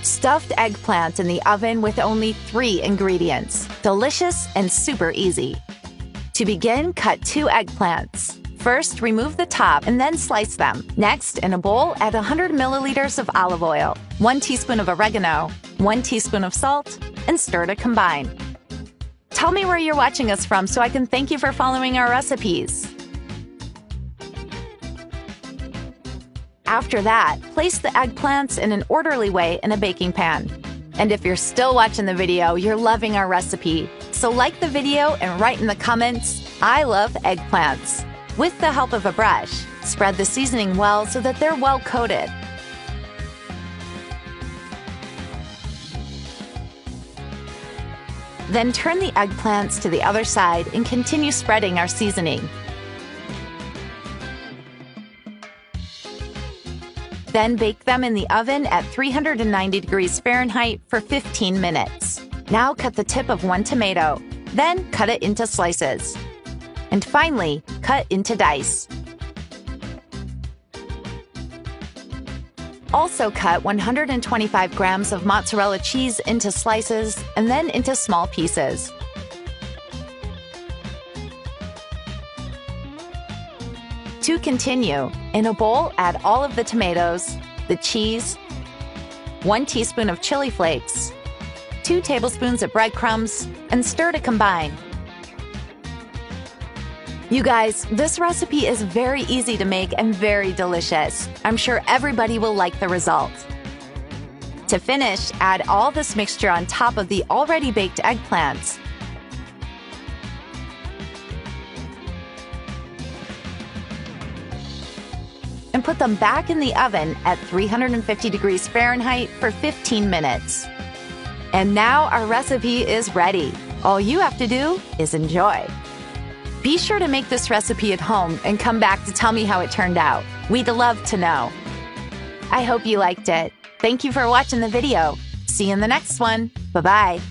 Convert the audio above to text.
Stuffed eggplant in the oven with only 3 ingredients. Delicious and super easy. To begin, cut 2 eggplants. First, remove the top and then slice them. Next, in a bowl, add 100 milliliters of olive oil, 1 teaspoon of oregano, 1 teaspoon of salt, and stir to combine. Tell me where you're watching us from so I can thank you for following our recipes. After that, place the eggplants in an orderly way in a baking pan. And if you're still watching the video, you're loving our recipe. So like the video and write in the comments, "I love eggplants." With the help of a brush, spread the seasoning well so that they're well coated. Then turn the eggplants to the other side and continue spreading our seasoning. Then bake them in the oven at 390 degrees Fahrenheit for 15 minutes. Now cut the tip of 1 tomato, then cut it into slices. And finally, cut into dice. Also cut 125 grams of mozzarella cheese into slices and then into small pieces. To continue, in a bowl, add all of the tomatoes, the cheese, 1 teaspoon of chili flakes, 2 tablespoons of breadcrumbs, and stir to combine. You guys, this recipe is very easy to make and very delicious. I'm sure everybody will like the result. To finish, add all this mixture on top of the already baked eggplants. And put them back in the oven at 350 degrees Fahrenheit for 15 minutes. And now our recipe is ready. All you have to do is enjoy. Be sure to make this recipe at home and come back to tell me how it turned out. We'd love to know. I hope you liked it. Thank you for watching the video. See you in the next one. Bye-bye.